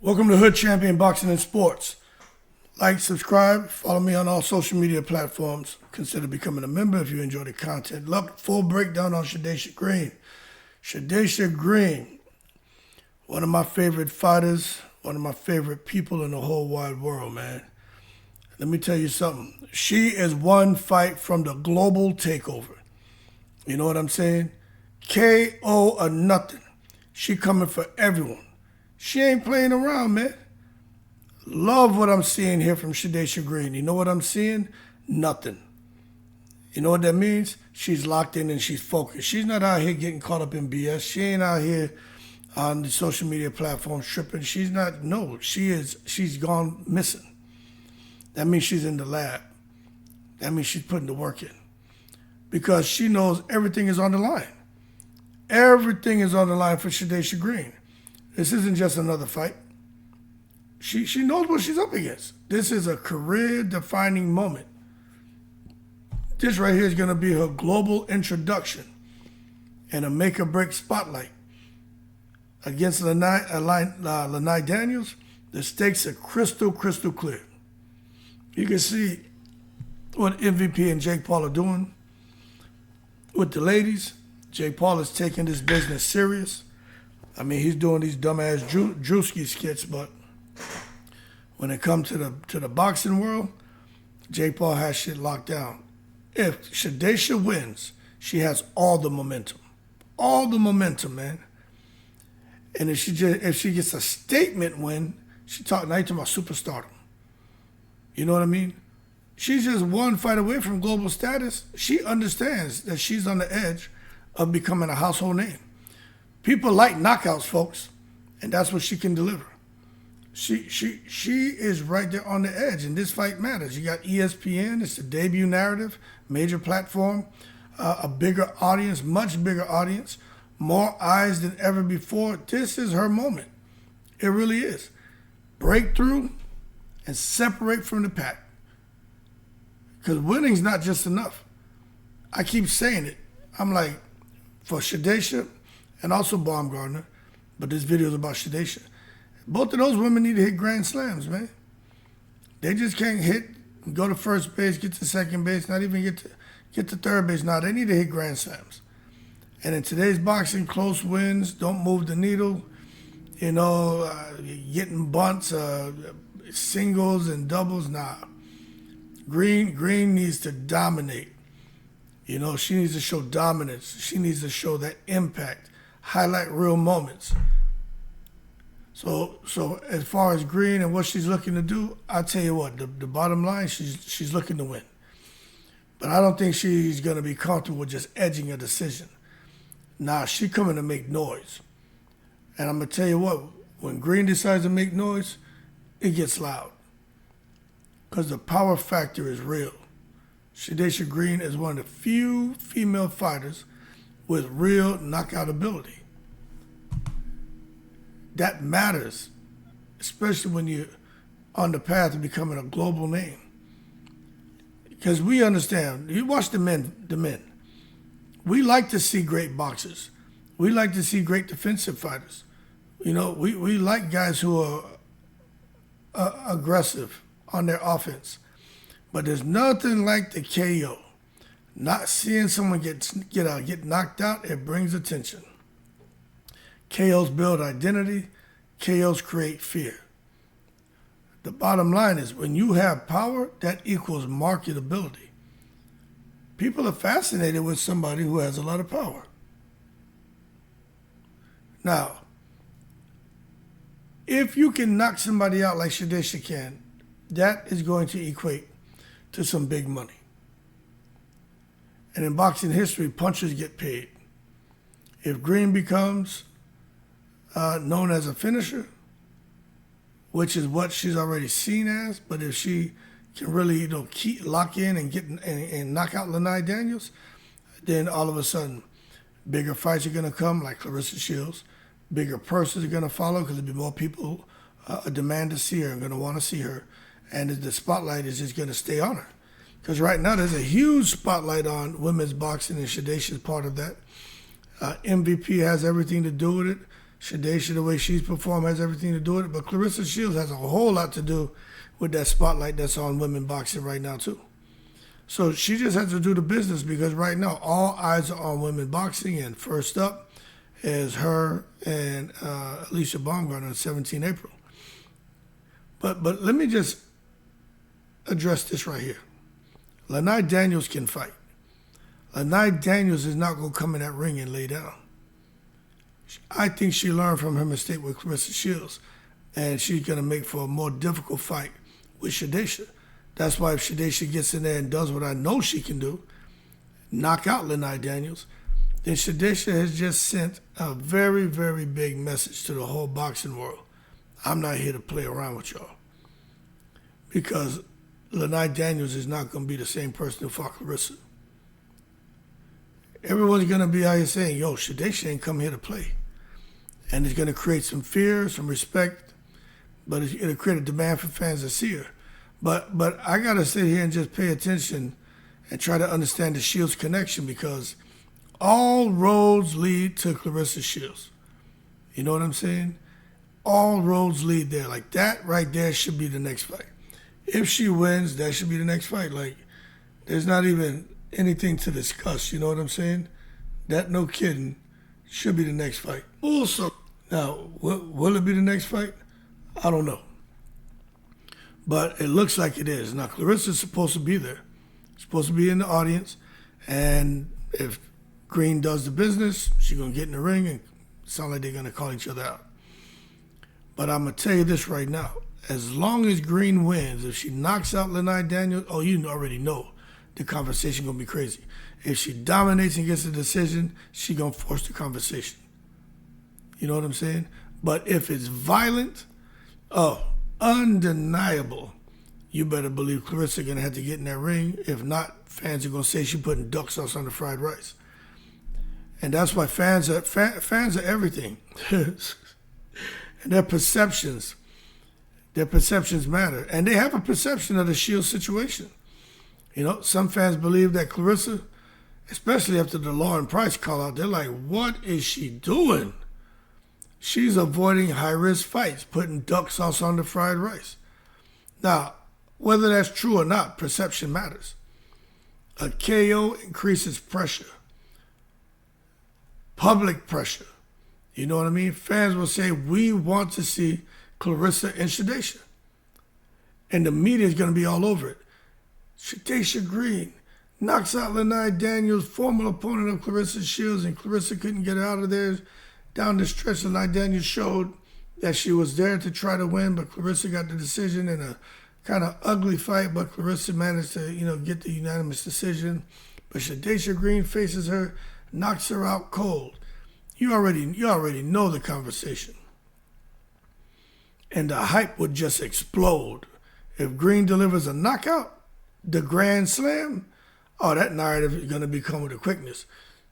Welcome to Hood Champion Boxing and Sports. Like, subscribe, follow me on all social media platforms. Consider becoming a member if you enjoy the content. Look, full breakdown on Shadasia Green. Shadesha Green, one of my favorite fighters, one of my favorite people in the whole wide world, man. Let me tell you something. She is one fight from the global takeover. You know what I'm saying? KO or nothing. She coming for everyone. She ain't playing around, man. Love what I'm seeing here from Shadesha Green. You know what I'm seeing? Nothing. You know what that means? She's locked in and she's focused. She's not out here getting caught up in BS. She ain't out here on the social media platforms tripping. She's not, no, she's gone missing. That means she's in the lab. That means she's putting the work in. Because she knows everything is on the line. Everything is on the line for Shadesha Green. This isn't just another fight. She knows what she's up against. This is a career-defining moment. This right here is going to be her global introduction and a make-or-break spotlight. Against Lani Daniels, the stakes are crystal clear. You can see what MVP and Jake Paul are doing with the ladies. Jake Paul is taking this business serious. I mean, he's doing these dumbass Drewski skits, but when it comes to the boxing world, Jake Paul has shit locked down. If Shadesha wins, she has all the momentum. All the momentum, man. And if she gets a statement win, now you're talking about superstardom. You know what I mean? She's just one fight away from global status. She understands that she's on the edge of becoming a household name. People like knockouts, folks, and that's what she can deliver. She is right there on the edge, and this fight matters. You got ESPN, it's the debut narrative, major platform, a bigger audience, much bigger audience, more eyes than ever before. This is her moment. It really is. Break through and separate from the pack. Because winning's not just enough. I keep saying it. I'm like, for Shadesha and also Baumgartner, but this video is about Shadesha. Both of those women need to hit grand slams, man. They just can't go to first base, get to second base, not even get to third base. Now they need to hit grand slams. And in today's boxing, close wins don't move the needle. You know, getting bunts, singles and doubles, nah. Green needs to dominate. You know, she needs to show dominance. She needs to show that impact, highlight real moments. So as far as Green and what she's looking to do, I'll tell you what, the bottom line, she's looking to win. But I don't think she's going to be comfortable with just edging a decision. Nah, she's coming to make noise. And I'm going to tell you what, when Green decides to make noise, it gets loud. Because the power factor is real. Shadesha Green is one of the few female fighters with real knockout ability. That matters, especially when you're on the path to becoming a global name. Because we understand, you watch the men. We like to see great boxers. We like to see great defensive fighters. You know, we like guys who are aggressive on their offense. But there's nothing like the KO. Not seeing someone get knocked out, it brings attention. KOs build identity. KOs create fear. The bottom line is when you have power, that equals marketability. People are fascinated with somebody who has a lot of power. Now, if you can knock somebody out like Shadesha can, that is going to equate to some big money. And in boxing history, punchers get paid. If Green becomes known as a finisher, which is what she's already seen as, but if she can really, lock in and get and knock out Lani Daniels, then all of a sudden, bigger fights are going to come, like Clarissa Shields. Bigger purses are going to follow because there'll be more people demand to see her and going to want to see her. And the spotlight is just going to stay on her. Because right now, there's a huge spotlight on women's boxing, and Shadesha is part of that. MVP has everything to do with it. Shadesha, the way she's performed, has everything to do with it. But Clarissa Shields has a whole lot to do with that spotlight that's on women boxing right now, too. So she just has to do the business because right now all eyes are on women boxing. And first up is her and Alicia Baumgartner on 17 April. But let me just address this right here. Lani Daniels can fight. Lani Daniels is not going to come in that ring and lay down. I think she learned from her mistake with Claressa Shields, and she's going to make for a more difficult fight with Shadesha. That's why if Shadesha gets in there and does what I know she can do, knock out Lani Daniels, then Shadesha has just sent a very, very big message to the whole boxing world. I'm not here to play around with y'all. Because Lani Daniels is not going to be the same person who fought Clarissa. Everyone's going to be out here saying, yo, Shadesha ain't come here to play. And it's going to create some fear, some respect, but it'll create a demand for fans to see her. But I got to sit here and just pay attention and try to understand the Shields connection because all roads lead to Claressa Shields. You know what I'm saying? All roads lead there. Like that right there should be the next fight. If she wins, that should be the next fight. Like there's not even anything to discuss. You know what I'm saying? That, no kidding, should be the next fight. Also, now, will it be the next fight? I don't know. But it looks like it is. Now, Clarissa's supposed to be there. Supposed to be in the audience. And if Green does the business, she's going to get in the ring and sound like they're going to call each other out. But I'm going to tell you this right now. As long as Green wins, if she knocks out Lani Daniels, oh, you already know the conversation going to be crazy. If she dominates and gets a decision, she going to force the conversation. You know what I'm saying? But if it's violent, oh, undeniable, you better believe Clarissa going to have to get in that ring. If not, fans are going to say she's putting duck sauce on the fried rice. And that's why fans are everything. And their perceptions matter. And they have a perception of the Shields situation. You know, some fans believe that Clarissa, especially after the Lauren Price call out, they're like, what is she doing? She's avoiding high-risk fights, putting duck sauce on the fried rice. Now, whether that's true or not, perception matters. A KO increases pressure. Public pressure. You know what I mean? Fans will say, we want to see Clarissa and Shadesha. And the media is going to be all over it. Shadesha Green knocks out Lani Daniels, former opponent of Claressa Shields, and Clarissa couldn't get out of there. Down the stretch, Lani Daniels showed that she was there to try to win, but Clarissa got the decision in a kind of ugly fight, but Clarissa managed to, get the unanimous decision. But Shadesha Green faces her, knocks her out cold. You already know the conversation. And the hype would just explode. If Green delivers a knockout, the Grand Slam, oh, that narrative is going to become with a quickness.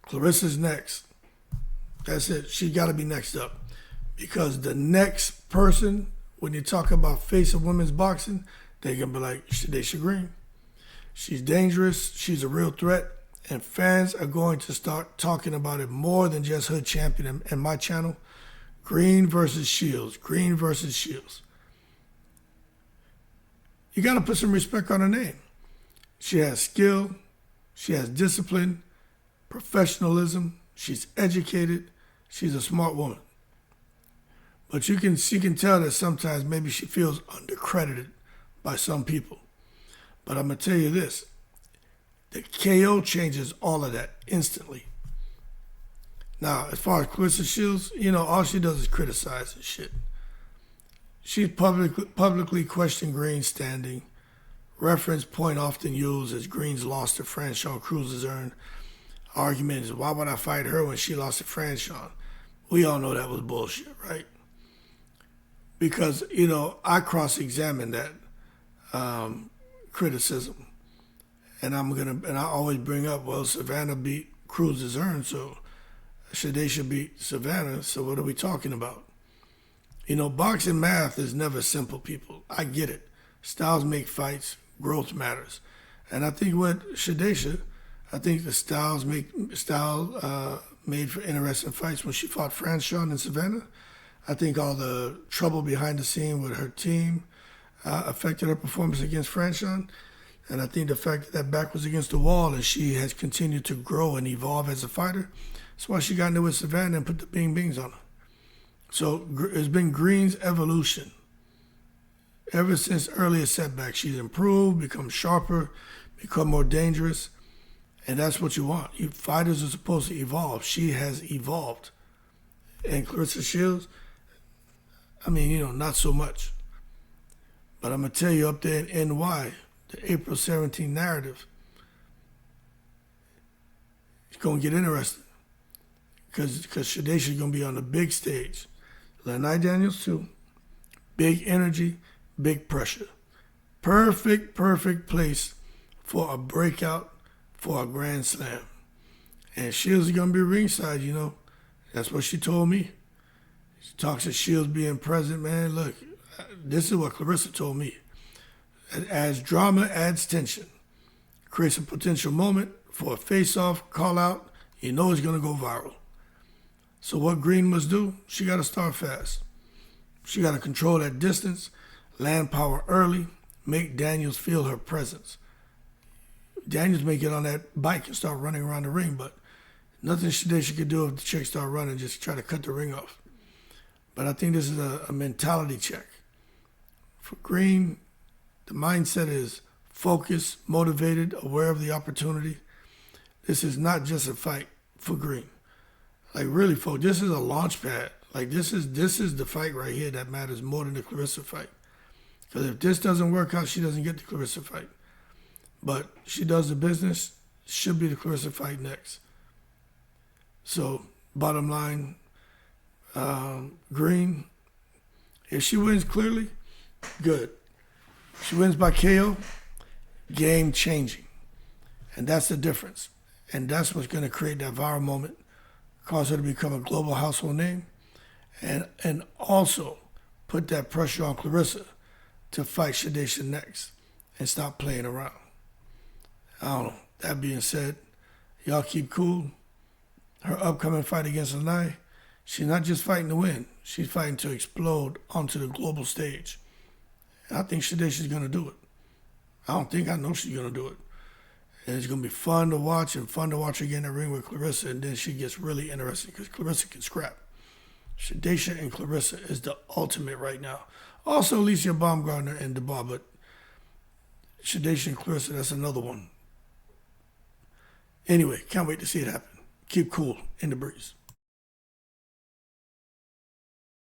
Clarissa's next. That's it. She got to be next up. Because the next person, when you talk about face of women's boxing, they're going to be like, Shadesha Green. She's dangerous. She's a real threat. And fans are going to start talking about it more than just Hood Champion and my channel. Green versus Shields. Green versus Shields. You got to put some respect on her name. She has skill. She has discipline, professionalism. She's educated. She's a smart woman. But she can tell that sometimes maybe she feels undercredited by some people. But I'm going to tell you this. The KO changes all of that instantly. Now, as far as Clarissa Shields, all she does is criticize and shit. She publicly questioned Green's standing. Reference point often used as Green's loss to Franchon Cruz's earned. Argument is, why would I fight her when she lost to Franchon? We all know that was bullshit, right? Because, I cross-examined that criticism. And I always bring up, well, Savannah beat Cruz's earned, so Shadesha beat Savannah, so what are we talking about? Boxing math is never simple, people. I get it. Styles make fights. Growth matters. And I think with Shadesha, I think the styles made for interesting fights when she fought Franchon in Savannah. I think all the trouble behind the scene with her team affected her performance against Franchon. And I think the fact that back was against the wall and she has continued to grow and evolve as a fighter, that's why she got into with Savannah and put the bing bings on her. So it's been Green's evolution. Ever since earlier setbacks, she's improved, become sharper, become more dangerous. And that's what you want. Fighters are supposed to evolve. She has evolved. And Claressa Shields, I mean, not so much. But I'm going to tell you up there in NY, the April 17th narrative, it's going to get interesting. Because Shadesha's going to be on the big stage. Lani Daniels too. Big energy, big pressure. Perfect place for a breakout, for a grand slam. And Shields is going to be ringside, That's what she told me. She talks of Shields being present, man. Look, this is what Clarissa told me. As drama adds tension, creates a potential moment for a face-off, call-out, it's going to go viral. So what Green must do, she got to start fast. She got to control that distance, land power early, make Daniels feel her presence. Daniels may get on that bike and start running around the ring, but nothing Shadesha could do if the chick start running, just try to cut the ring off. But I think this is a mentality check. For Green, the mindset is focused, motivated, aware of the opportunity. This is not just a fight for Green. Like really, folks, this is a launch pad. Like this is the fight right here that matters more than the Clarissa fight. Because if this doesn't work out, she doesn't get the Clarissa fight. But she does the business, should be the Clarissa fight next. So, bottom line, Green, if she wins clearly, good. If she wins by KO, game changing. And that's the difference. And that's what's going to create that viral moment, cause her to become a global household name, and also put that pressure on Clarissa to fight Shadesha next and stop playing around. I don't know. That being said, y'all keep cool. Her upcoming fight against Lani, she's not just fighting to win. She's fighting to explode onto the global stage. And I think Shadesha's going to do it. I know she's going to do it. And it's going to be fun to watch and fun to watch her get in the ring with Clarissa. And then she gets really interesting because Clarissa can scrap. Shadesha and Clarissa is the ultimate right now. Also, Alicia Baumgartner and DeBar, but Shadesha and Clarissa, that's another one. Anyway, can't wait to see it happen. Keep cool in the breeze.